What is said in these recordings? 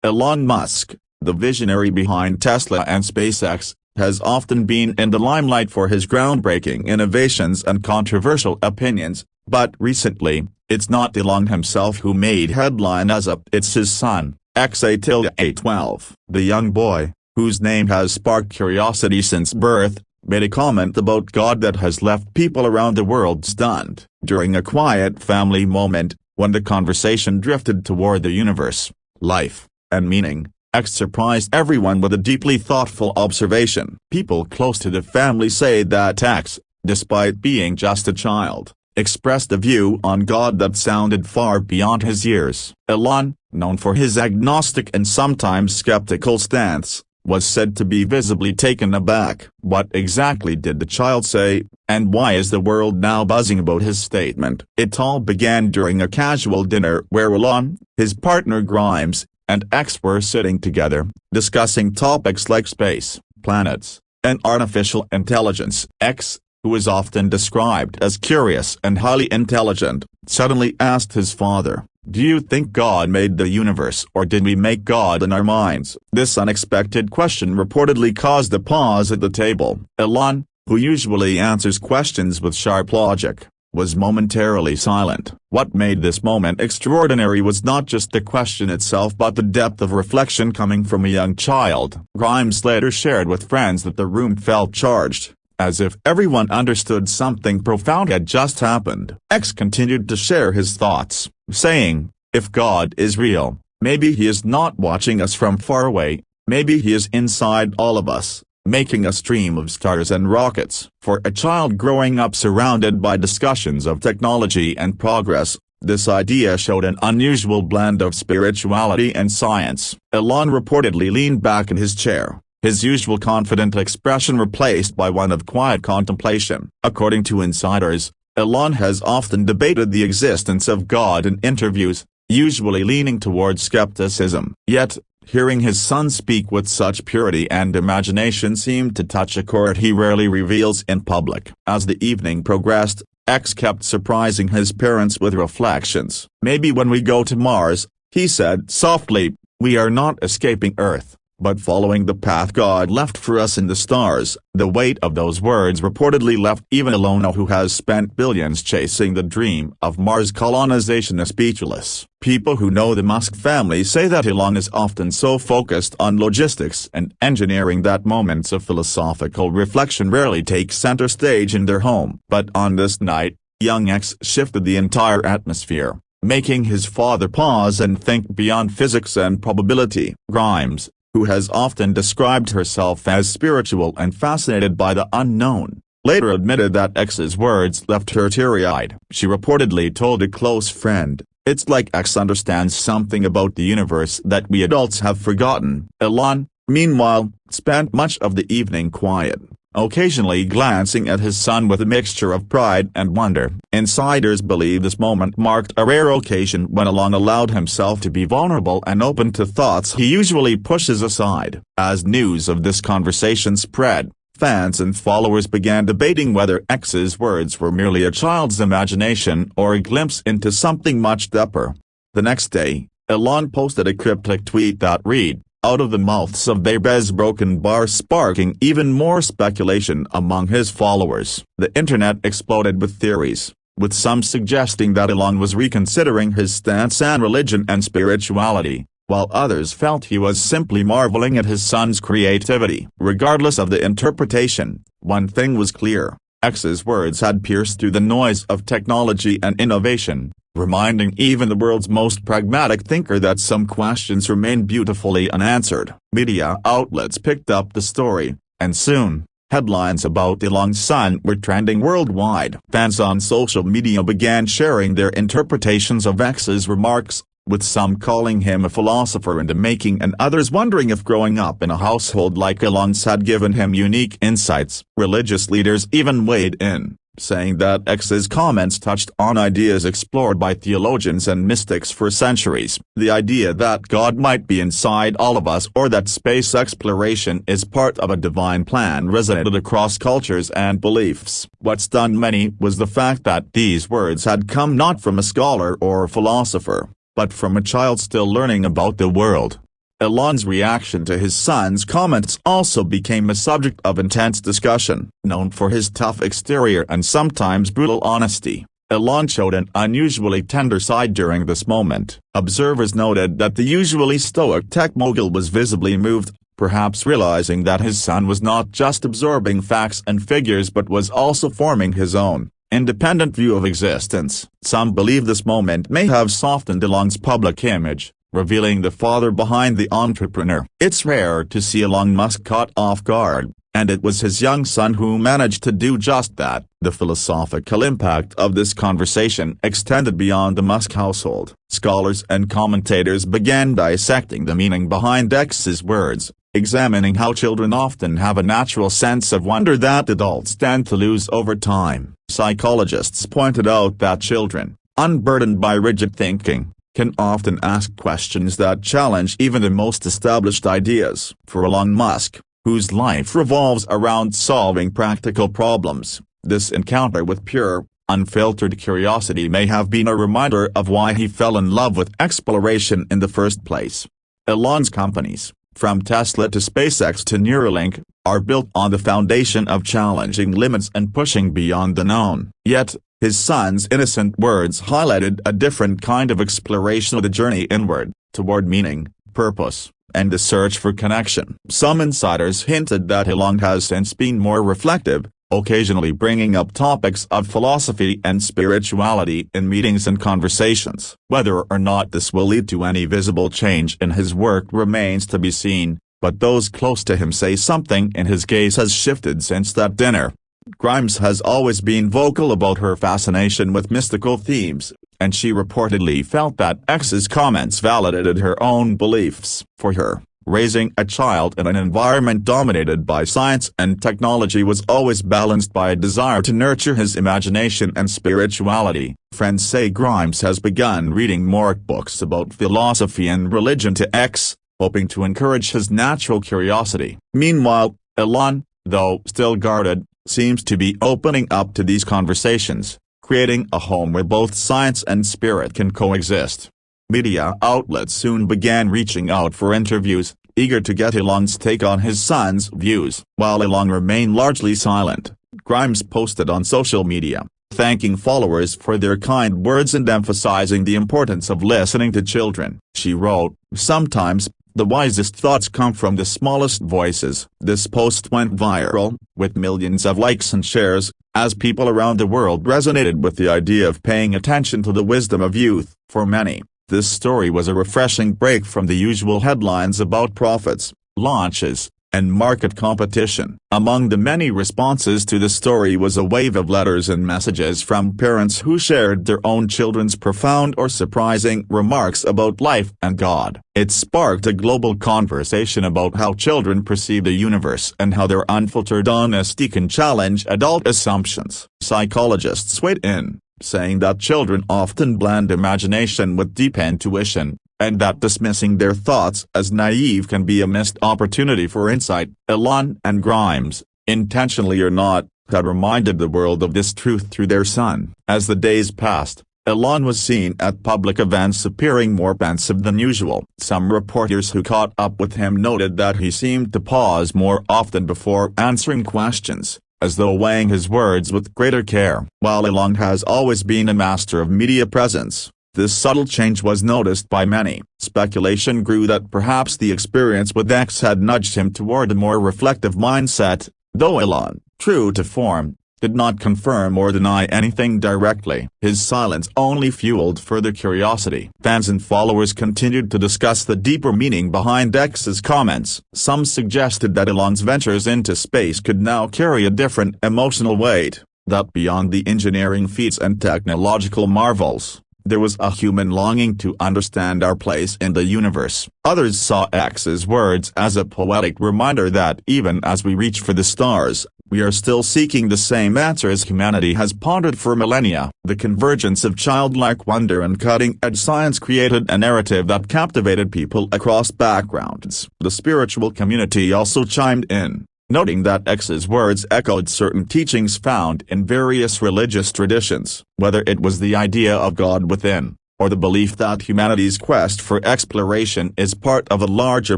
Elon Musk, the visionary behind Tesla and SpaceX, has often been in the limelight for his groundbreaking innovations and controversial opinions, but recently, it's not Elon himself who made headline it's his son, XA-12. The young boy, whose name has sparked curiosity since birth, made a comment about God that has left people around the world stunned. During a quiet family moment, when the conversation drifted toward the universe, life, and meaning, X surprised everyone with a deeply thoughtful observation. People close to the family say that X, despite being just a child, expressed a view on God that sounded far beyond his years. Elon, known for his agnostic and sometimes skeptical stance, was said to be visibly taken aback. What exactly did the child say, and why is the world now buzzing about his statement? It all began during a casual dinner where Elon, his partner Grimes, and X were sitting together, discussing topics like space, planets, and artificial intelligence. X, who is often described as curious and highly intelligent, suddenly asked his father, "Do you think God made the universe, or did we make God in our minds?" This unexpected question reportedly caused a pause at the table. Elon, who usually answers questions with sharp logic, was momentarily silent. What made this moment extraordinary was not just the question itself but the depth of reflection coming from a young child. Grimes later shared with friends that the room felt charged, as if everyone understood something profound had just happened. X continued to share his thoughts, saying, "If God is real, maybe he is not watching us from far away, maybe he is inside all of us, making a stream of stars and rockets." For a child growing up surrounded by discussions of technology and progress, this idea showed an unusual blend of spirituality and science. Elon reportedly leaned back in his chair, his usual confident expression replaced by one of quiet contemplation. According to insiders, Elon has often debated the existence of God in interviews, usually leaning towards skepticism. Yet, hearing his son speak with such purity and imagination seemed to touch a chord he rarely reveals in public. As the evening progressed, X kept surprising his parents with reflections. "Maybe when we go to Mars," he said softly, "we are not escaping Earth, but following the path God left for us in the stars." The weight of those words reportedly left even Elon, who has spent billions chasing the dream of Mars colonization, speechless. People who know the Musk family say that Elon is often so focused on logistics and engineering that moments of philosophical reflection rarely take center stage in their home. But on this night, young X shifted the entire atmosphere, making his father pause and think beyond physics and probability. Grimes, who has often described herself as spiritual and fascinated by the unknown, later admitted that X's words left her teary-eyed. She reportedly told a close friend, "It's like X understands something about the universe that we adults have forgotten." Elon, meanwhile, spent much of the evening quiet, occasionally glancing at his son with a mixture of pride and wonder. Insiders believe this moment marked a rare occasion when Elon allowed himself to be vulnerable and open to thoughts he usually pushes aside. As news of this conversation spread, fans and followers began debating whether X's words were merely a child's imagination or a glimpse into something much deeper. The next day, Elon posted a cryptic tweet that read, "Out of the mouths of babes broken bar," sparking even more speculation among his followers. The internet exploded with theories, with some suggesting that Elon was reconsidering his stance on religion and spirituality, while others felt he was simply marveling at his son's creativity. Regardless of the interpretation, one thing was clear: X's words had pierced through the noise of technology and innovation, reminding even the world's most pragmatic thinker that some questions remain beautifully unanswered. Media outlets picked up the story, and soon, headlines about Elon's son were trending worldwide. Fans on social media began sharing their interpretations of X's remarks, with some calling him a philosopher in the making and others wondering if growing up in a household like Elon's had given him unique insights. Religious leaders even weighed in, saying that X's comments touched on ideas explored by theologians and mystics for centuries. The idea that God might be inside all of us or that space exploration is part of a divine plan resonated across cultures and beliefs. What stunned many was the fact that these words had come not from a scholar or philosopher, but from a child still learning about the world. Elon's reaction to his son's comments also became a subject of intense discussion. Known for his tough exterior and sometimes brutal honesty, Elon showed an unusually tender side during this moment. Observers noted that the usually stoic tech mogul was visibly moved, perhaps realizing that his son was not just absorbing facts and figures but was also forming his own independent view of existence. Some believe this moment may have softened Elon's public image, revealing the father behind the entrepreneur. It's rare to see Elon Musk caught off guard, and it was his young son who managed to do just that. The philosophical impact of this conversation extended beyond the Musk household. Scholars and commentators began dissecting the meaning behind X's words, examining how children often have a natural sense of wonder that adults tend to lose over time. Psychologists pointed out that children, unburdened by rigid thinking, can often ask questions that challenge even the most established ideas. For Elon Musk, whose life revolves around solving practical problems, this encounter with pure, unfiltered curiosity may have been a reminder of why he fell in love with exploration in the first place. Elon's companies, from Tesla to SpaceX to Neuralink, are built on the foundation of challenging limits and pushing beyond the known. Yet, his son's innocent words highlighted a different kind of exploration of the journey inward, toward meaning, purpose, and the search for connection. Some insiders hinted that Elon has since been more reflective, occasionally bringing up topics of philosophy and spirituality in meetings and conversations. Whether or not this will lead to any visible change in his work remains to be seen, but those close to him say something in his gaze has shifted since that dinner. Grimes has always been vocal about her fascination with mystical themes, and she reportedly felt that X's comments validated her own beliefs. For her, raising a child in an environment dominated by science and technology was always balanced by a desire to nurture his imagination and spirituality. Friends say Grimes has begun reading more books about philosophy and religion to X, hoping to encourage his natural curiosity. Meanwhile, Elon, though still guarded, seems to be opening up to these conversations, creating a home where both science and spirit can coexist. Media outlets soon began reaching out for interviews, eager to get Elon's take on his son's views. While Elon remained largely silent, Grimes posted on social media, thanking followers for their kind words and emphasizing the importance of listening to children. She wrote, "Sometimes, the wisest thoughts come from the smallest voices." This post went viral, with millions of likes and shares, as people around the world resonated with the idea of paying attention to the wisdom of youth. For many, this story was a refreshing break from the usual headlines about profits, launches, and market competition. Among the many responses to the story was a wave of letters and messages from parents who shared their own children's profound or surprising remarks about life and God. It sparked a global conversation about how children perceive the universe and how their unfiltered honesty can challenge adult assumptions. Psychologists weighed in, saying that children often blend imagination with deep intuition, and that dismissing their thoughts as naive can be a missed opportunity for insight. Elon and Grimes, intentionally or not, had reminded the world of this truth through their son. As the days passed, Elon was seen at public events appearing more pensive than usual. Some reporters who caught up with him noted that he seemed to pause more often before answering questions, as though weighing his words with greater care. While Elon has always been a master of media presence, this subtle change was noticed by many. Speculation grew that perhaps the experience with X had nudged him toward a more reflective mindset, though Elon, true to form, did not confirm or deny anything directly. His silence only fueled further curiosity. Fans and followers continued to discuss the deeper meaning behind X's comments. Some suggested that Elon's ventures into space could now carry a different emotional weight, that beyond the engineering feats and technological marvels, there was a human longing to understand our place in the universe. Others saw X's words as a poetic reminder that even as we reach for the stars, we are still seeking the same answers humanity has pondered for millennia. The convergence of childlike wonder and cutting-edge science created a narrative that captivated people across backgrounds. The spiritual community also chimed in, noting that X's words echoed certain teachings found in various religious traditions. Whether it was the idea of God within, or the belief that humanity's quest for exploration is part of a larger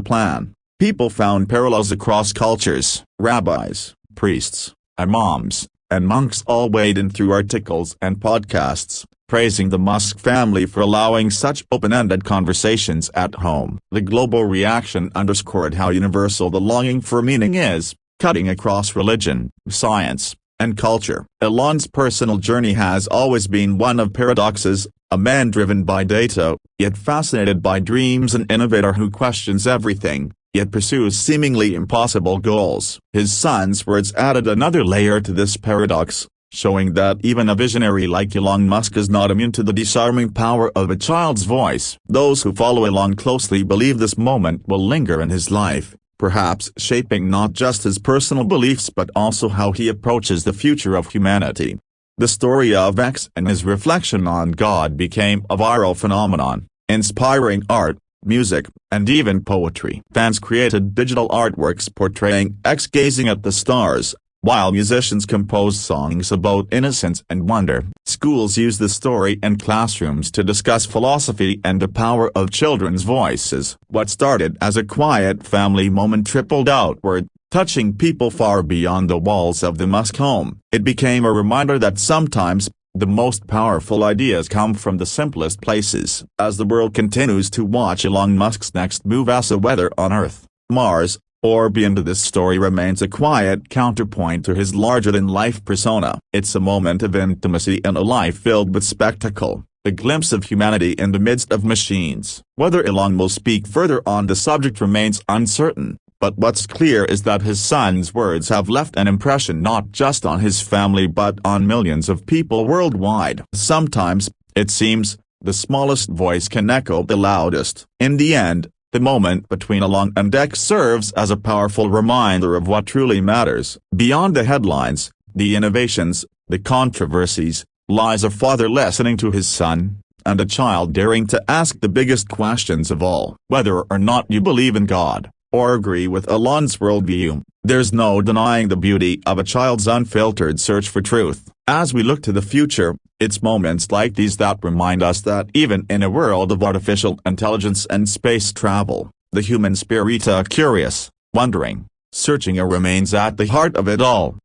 plan. People found parallels across cultures. Rabbis, priests, imams, and monks all weighed in through articles and podcasts, praising the Musk family for allowing such open-ended conversations at home. The global reaction underscored how universal the longing for meaning is, cutting across religion, science, and culture. Elon's personal journey has always been one of paradoxes, a man driven by data, yet fascinated by dreams, an innovator who questions everything, yet pursues seemingly impossible goals. His son's words added another layer to this paradox, showing that even a visionary like Elon Musk is not immune to the disarming power of a child's voice. Those who follow Elon closely believe this moment will linger in his life, perhaps shaping not just his personal beliefs but also how he approaches the future of humanity. The story of X and his reflection on God became a viral phenomenon, inspiring art, music, and even poetry. Fans created digital artworks portraying X gazing at the stars, while musicians composed songs about innocence and wonder. Schools used the story in classrooms to discuss philosophy and the power of children's voices. What started as a quiet family moment trickled outward, touching people far beyond the walls of the Musk home. It became a reminder that sometimes, the most powerful ideas come from the simplest places. As the world continues to watch Elon Musk's next move as whether on Earth, Mars, or beyond, this story remains a quiet counterpoint to his larger-than-life persona. It's a moment of intimacy in a life filled with spectacle, a glimpse of humanity in the midst of machines. Whether Elon will speak further on the subject remains uncertain, but what's clear is that his son's words have left an impression not just on his family but on millions of people worldwide. Sometimes, it seems, the smallest voice can echo the loudest. In the end, the moment between Elon and X serves as a powerful reminder of what truly matters. Beyond the headlines, the innovations, the controversies, lies a father listening to his son, and a child daring to ask the biggest questions of all. Whether or not you believe in God, or agree with Elon's worldview, there's no denying the beauty of a child's unfiltered search for truth. As we look to the future, it's moments like these that remind us that even in a world of artificial intelligence and space travel, the human spirit, curious, wondering, searching, remains at the heart of it all.